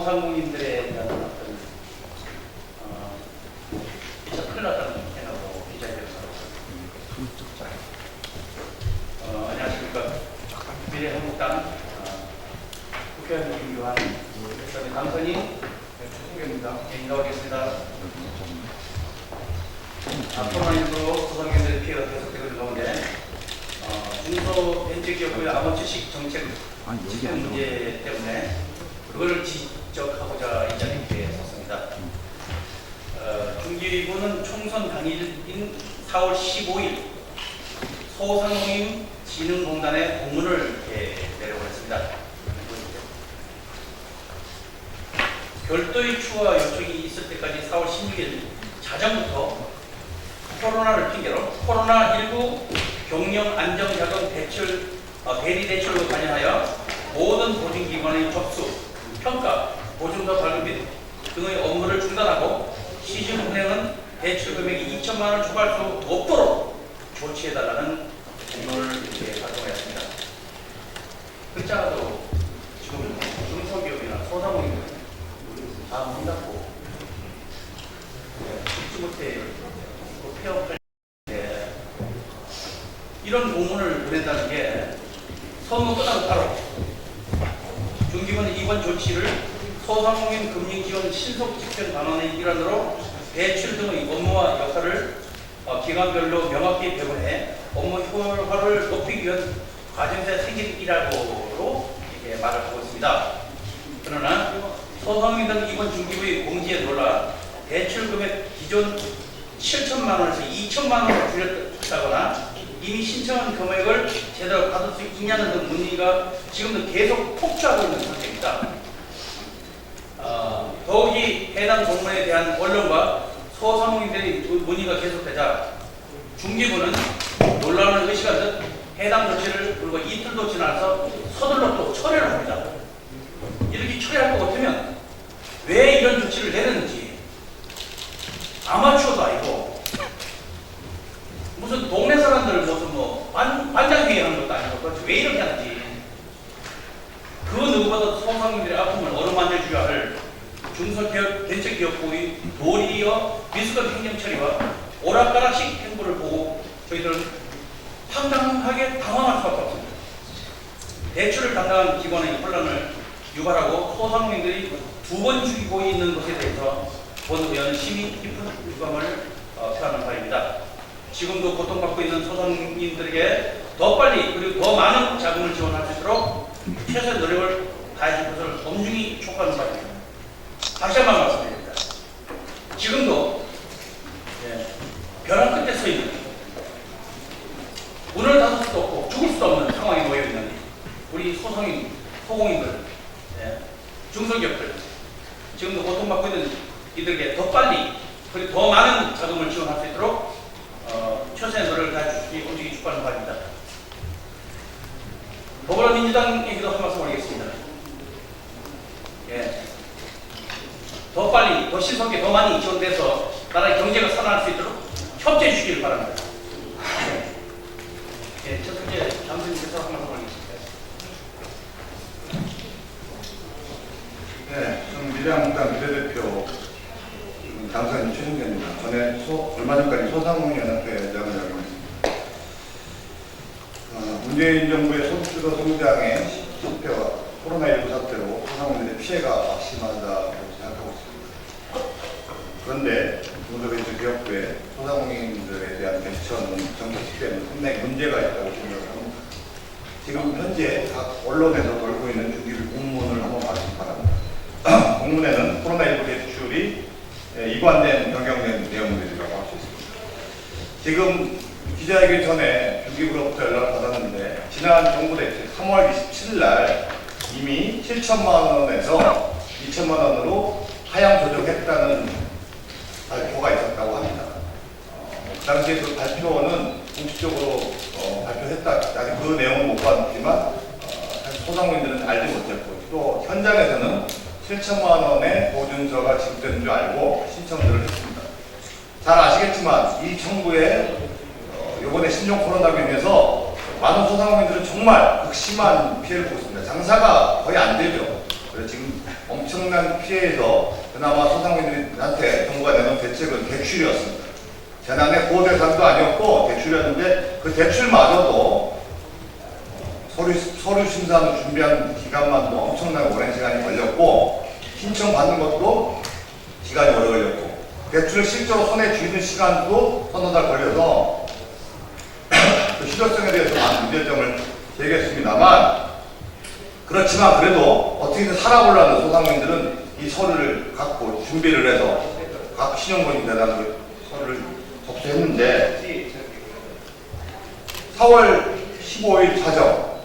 소상공인들에 대한 어떤 진짜 큰일 났다는 생각으로 기자회견에서 안녕하십니까. 미래한국당 국회의원 김규환 그다음에 당선인 최승규입니다. 인사하겠습니다. 코로나19로 소상공인들의 피해가 계속되고 있는 가운데 중소벤처기업의 아버지식 정책 지원 문제 때문에 그걸 지적하고자 이 자리에 섰습니다. 중기부는 총선 당일인 4월 15일 소상공인 진흥공단에 공문을 내려보냈습니다. 별도의 추가 요청이 있을 때까지 4월 16일 자정부터 코로나를 핑계로 코로나19 경영 안정자금 대리 대출과 관련하여 모든 보증기관의 접수, 평가, 보증서 발급 및 등의 업무를 중단하고 시중 은행은 대출 금액이 2천만 원을 초과할 수 없도록 조치해달라는 공문을 이렇게 발송했습니다. 글자도 지금 중소기업이나 소상공인들 다 문 닫고 잊지 못해 폐업할 때 이런 공문을 보낸다는 게 선거 끝나고 바로 중기부는 이번 조치를 소상공인 금융 지원 신속 집행 방안의 일환으로 대출 등의 업무와 역할을 기관별로 명확히 배분해 업무 효율화를 높이기 위한 과정에서 생긴 일환으로 이렇게 말을 하고 있습니다. 그러나 소상공인들은 이번 중기부의 공지에 놀라 대출 금액 기존 7천만 원에서 2천만 원으로 줄였다거나 이미 신청한 금액을 제대로 받을 수 있냐는 등 문의가 지금도 계속 폭주하고 있는 상태입니다. 더욱이 해당 공문에 대한 언론과 소상공인들의 문의가 계속되자 중기부는 논란을 의식한 듯 해당 조치를 불과 이틀도 지나서 서둘러 또 철회를 합니다. 이렇게 처리할 것 같으면 왜 이런 조치를 내렸는지 아마추어도 아니고 무슨 동네 사람들 무슨 뭐 반장회의 하는 것도 아니고 왜 이렇게 하는지 그 누구보다 소상공인들의 아픔을 어루만져줘야 할 중소기업, 벤처기업부의 도리어 미숙한 행정 처리와 오락가락식 행보를 보고 저희들은 황당하게 당황할 수밖에 없습니다. 대출을 담당한 기관의 혼란을 유발하고 소상공인들이 두 번 죽이고 있는 것에 대해서 본 의원은 심히 깊은 유감을 표하는 바입니다. 지금도 고통받고 있는 소상공인들에게 더 빨리 그리고 더 많은 자금을 지원할 수 있도록 최선의 노력을 다해줄 것을 엄중히 촉구하는 바입니다. 다시 한번 말씀드립니다. 지금도 벼랑 끝에 서 있는 문을 닫을 수도 없고 죽을 수도 없는 상황에 놓여 있는 우리 소상인, 소공인들, 중소기업들 지금도 고통받고 있는 이들에게 더 빨리 그리고 더 많은 자금을 지원할 수 있도록 최선의 노력을 다해주시기 엄중히 축하하는 바입니다. 더불어민주당에게도 한 말씀 올리겠습니다. 더 빨리, 더 신속하게, 더 많이 지원돼서 나라의 경제가 살아날 수 있도록 협조해 주시기를 바랍니다. 첫 번째 장수님께서 한 말씀 올리겠습니다. 저는 미래한국당 비례대표 당선인 최승규입니다. 전에 얼마 전까지 소상공인연합회 회장을 하고 있습니다. 문재인 정부의 소득주도 성장의 실패와 코로나19 사태로 소상공인들의 피해가 심하다고 생각하고 있습니다. 그런데 중소벤처기업부의 소상공인들에 대한 대처는 정책 시대에는 상당히 문제가 있다고 생각을 합니다. 지금 현재 각 언론에서 돌고 있는 중기부 공문을 한번 봐주시기 바랍니다. 공문에는 코로나19 대출이 이관된 변경된 내용들이라고 할 수 있습니다. 지금 기자회견 전에 중기부로부터 연락을 받았는데 지난 정부 대책 3월 27일 날 이미 7천만 원에서 2천만 원으로 하향 조정했다는 발표가 있었다고 합니다. 그 당시에 그 발표는 공식적으로 발표했다. 아직 그 내용은 못 봤지만 사실 소상공인들은 알지 못했고 또 현장에서는 7천만 원의 보증서가 지급되는 줄 알고 신청들을 했습니다. 잘 아시겠지만 이 정부의 이번에 신종 코로나로 인해서 많은 소상공인들은 정말 극심한 피해를 보고 있습니다. 장사가 거의 안 되죠. 그래서 지금 엄청 엄청난 피해에서 그나마 소상공인들한테 정부가 내놓은 대책은 대출이었습니다. 재난의 보호 대상도 아니었고 대출이었는데 그 대출마저도 서류 심사는 준비하는 기간만도 엄청나게 오랜 시간이 걸렸고 신청 받는 것도 시간이 오래 걸렸고 대출을 실제로 손에 쥐는 시간도 서너 달 걸려서 그 실효성에 대해서 많은 문제점을 제기했습니다만 그렇지만 그래도 어떻게든 살아보려는 소상공인들은 이 서류를 갖고 준비를 해서 각 신용보증재단 서류를 접수했는데 4월 15일 자정,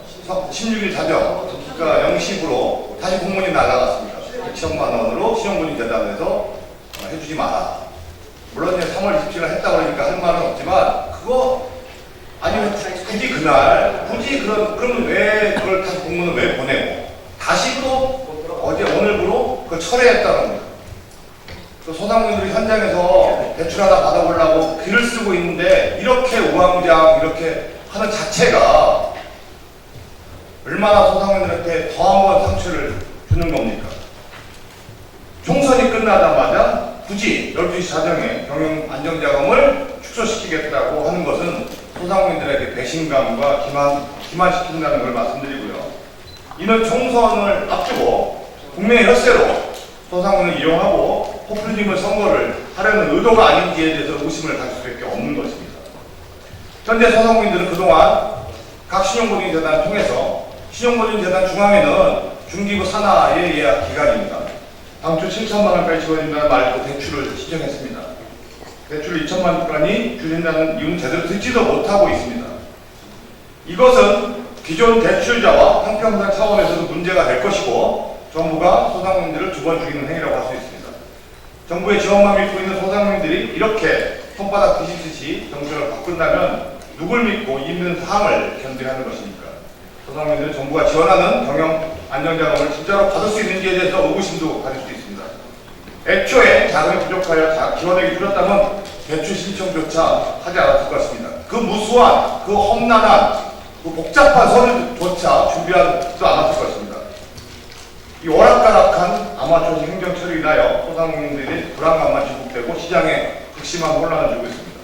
16일 자정, 그러니까 0시부로 다시 공문이 날아갔습니다. 2천만 원으로 신용보증재단에서 해주지 마라. 물론 이제 3월 27일 했다고 그러니까 할 말은 없지만 그거 아니면 굳이 그날 그러면 왜 그걸 다시 공문을 왜 보내고 다시 또 어제 오늘부로 그걸 철회했다는 겁니다. 그 소상공인들이 현장에서 대출 하나 받아보려고 글을 쓰고 있는데 이렇게 우왕좌왕 이렇게 하는 자체가 얼마나 소상공인들한테 더 한 번 상처를 주는 겁니까? 총선이 끝나자마자 굳이 12시 자정에 경영 안정자금을 축소시키겠다고 하는 것은 소상공인들에게 배신감과 기만시킨다는 걸 말씀드리고요. 이는 총선을 앞두고 국민의 혈세로 소상공인을 이용하고 포퓰리즘을 선거를 하려는 의도가 아닌지에 대해서 의심을 가질 수밖에 없는 것입니다. 현재 소상공인들은 그동안 각 신용보증재단을 통해서 신용보증재단 중앙에는 중기부 산하의 예약 기간입니다. 당초 7천만 원까지 지원된다는 말고 대출을 신청했습니다. 대출을 2천만 원까지 주신다는 이유는 제대로 듣지도 못하고 있습니다. 이것은 기존 대출자와 형평성 차원에서도 문제가 될 것이고 정부가 소상공인들을 두 번 죽이는 행위라고 할 수 있습니다. 정부의 지원만 믿고 있는 소상공인들이 이렇게 손바닥 뒤집듯이 정책을 바꾼다면 누굴 믿고 이 힘든 상황을 견뎌야 하는 것입니까? 소상공인들은 정부가 지원하는 경영 안정자금을 진짜로 받을 수 있는지에 대해서 의구심도 가질 수 있습니다. 애초에 자금이 부족하여 지원액이 줄었다면 대출 신청조차 하지 않았을 것입니다. 그 무수한, 그 험난한, 그 복잡한 서류조차 준비하지도 않았을 것입니다. 이 오락가락한 아마추어식 행정 처리로 인하여 소상공인들이 불안감만 지속되고 시장에 극심한 혼란을 주고 있습니다.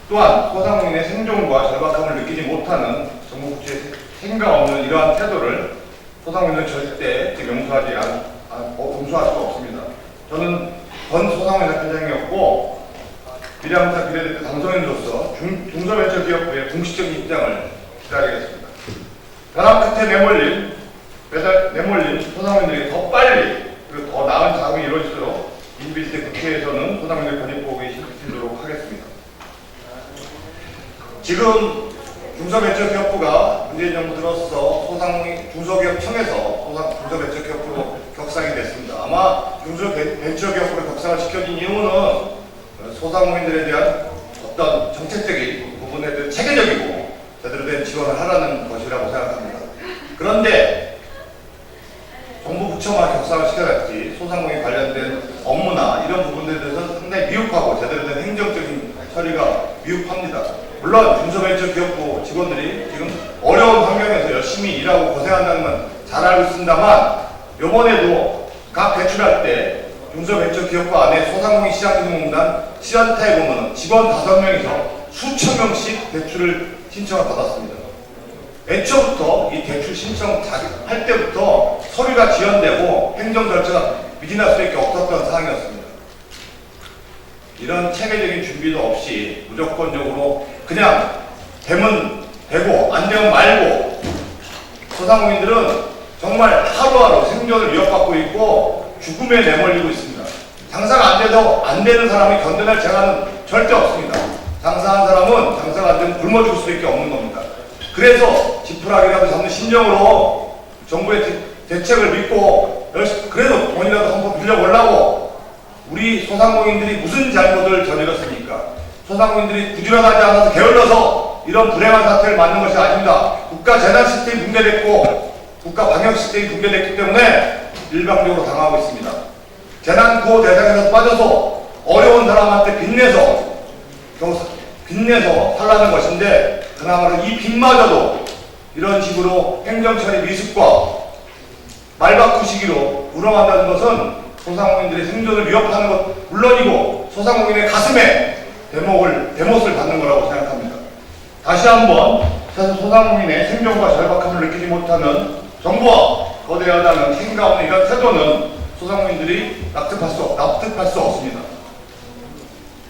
또한 소상공인의 생존과 절박함을 느끼지 못하는 정부 부처의 생각 없는 이러한 태도를 소상공인은 절대 용서할 수 없습니다. 저는 전 소상공인 대표장이었고 미래한국당 비례대표 당선인으로서 중소벤처기업부의 공식적인 입장을 기다리겠습니다. 벼락 끝에 내몰린 소상공인들이 더 빨리 그리고 더 나은 자금이 이루어지도록 21대 국회에서는 소상공인들 권익보호에 실시도록 하겠습니다. 지금 중소벤처기업부가 문재인 정부 들어서 소상공인 중소기업청에서 중소벤처기업부로 격상이 됐습니다. 아마 중소벤처기업부로 격상을 시켜진 이유는 소상공인들에 대한 어떤 정책적인 부분에 대한 체계적이고 제대로 된 지원을 하라는 것이라고 생각합니다. 그런데 정부 부처만 격상을 시켜놨지 소상공인 관련된 업무나 이런 부분들에 대해서 상당히 미흡하고 제대로 된 행정적인 처리가 미흡합니다. 물론 중소벤처기업부 직원들이 지금 어려운 환경에서 열심히 일하고 고생한다는 건 잘 알고 있습니다만 이번에도 각 대출할 때 중소벤처기업부 안에 소상공인 시장진흥공단 시연타에 보면 직원 5명이서 수천 명씩 대출을 신청을 받았습니다. 애초부터 이 대출 신청할 때부터 서류가 지연되고 행정 절차가 미진할 수밖에 없었던 상황이었습니다. 이런 체계적인 준비도 없이 무조건적으로 그냥 되면 되고 안 되면 말고 소상공인들은 정말 하루하루 생존을 위협받고 있고 죽음에 내몰리고 있습니다. 장사가 안 되는 사람이 견뎌낼 재간은 절대 없습니다. 장사한 사람은 장사가 안 되면 굶어 죽을 수밖에 없는 겁니다. 그래서 지푸라기라도 잡는 심정으로 정부의 대책을 믿고 그래도 돈이라도 한번 빌려보려고 우리 소상공인들이 무슨 잘못을 저질렀습니까? 소상공인들이 부지런하지 않아서 게을러서 이런 불행한 사태를 맞는 것이 아닙니다. 국가 재난 시스템이 붕괴됐고 국가 방역 시스템이 붕괴됐기 때문에 일방적으로 당하고 있습니다. 재난 구호 대상에서 빠져서 어려운 사람한테 빚내서 살라는 것인데 그나마도 이 빚마저도 이런 식으로 행정처리 미숙과 말 바꾸시기로 운영한다는 것은 소상공인들의 생존을 위협하는 것 물론이고 소상공인의 가슴에 대못을 받는 거라고 생각합니다. 다시 한번 소상공인의 생존과 절박함을 느끼지 못하는 정부와 거대 여당은 책임감 없는 이런 태도는 소상공인들이 납득할 수 없습니다.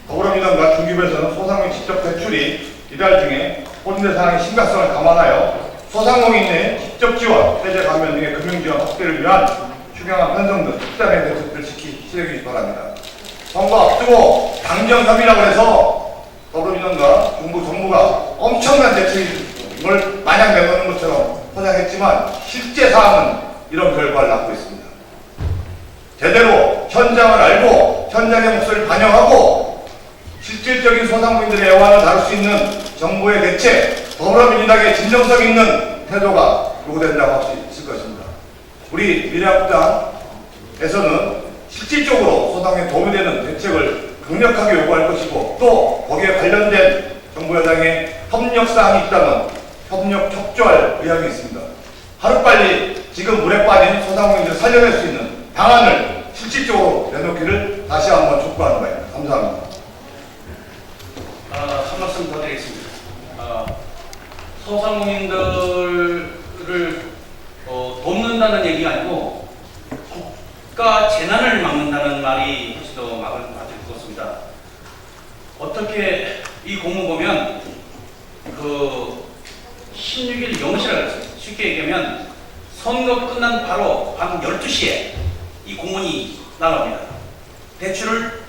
더불어민주당과 중기부에서는 소상공인 직접 대출이 이달 중에 혼재 상황의 심각성을 감안하여 소상공인의 직접 지원, 세제 감면 등의 금융 지원 확대를 위한 추경안 편성 등 특단의 대책을 실행해 주시기 바랍니다. 선거 앞두고 당정 협의라고 해서 더불어민주당과 정부가 엄청난 대책을 마냥 내놓는 것처럼 포장했지만 실제 사항은 이런 결과를 낳고 있습니다. 제대로 현장을 알고 현장의 목소리를 반영하고 실질적인 소상공인들의 애환을 다룰 수 있는 정부의 대책, 더불어민주당의 진정성 있는 태도가 요구된다고 할 수 있을 것입니다. 우리 미래한국당에서는 실질적으로 소상공인에 도움이 되는 대책을 강력하게 요구할 것이고 또 거기에 관련된 정부 여당의 협력사항이 있다면 협조할 의향이 있습니다. 하루빨리 지금 물에 빠진 소상공인들을 살려낼 수 있는 방안을 실질적으로 내놓기를 다시 한번 촉구하는 바입니다. 감사합니다. 한 말씀 더 드리겠습니다. 소상공인들을 돕는다는 얘기가 아니고 국가 재난을 막는다는 말이 훨씬 더 맞을 것 같습니다. 어떻게 이 공문 보면 그 16일 0시라고 했어요. 쉽게 얘기하면 선거 끝난 바로 밤 12시에 이 공문이 나갑니다. 대출을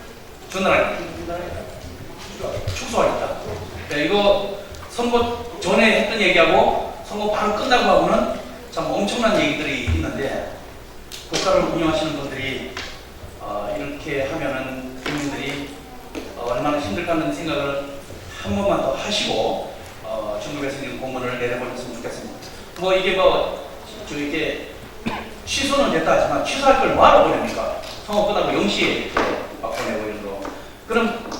축소하겠다. 이거 선거 전에 했던 얘기하고 선거 바로 끝나고 하고는 참 엄청난 얘기들이 있는데 국가를 운영하시는 분들이 이렇게 하면은 국민들이 얼마나 힘들까 하는 생각을 한 번만 더 하시고 중국에서 있는 공문을 내려보셨으면 좋겠습니다. 이게 이게 취소는 됐다 하지만 취소할 걸 뭐하러 보냅니까? 선거 끝나고 0시에 이렇게 막 보내고 이러고 그럼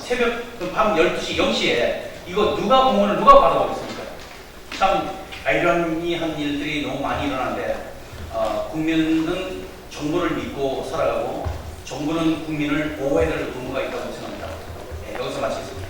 밤 12시 0시에 이거 공문을 누가 받아보겠습니까? 참 아이러니한 일들이 너무 많이 일어나는데 국민은 정부를 믿고 살아가고 정부는 국민을 보호해야 될 의무가 있다고 생각합니다. 여기서 마치겠습니다.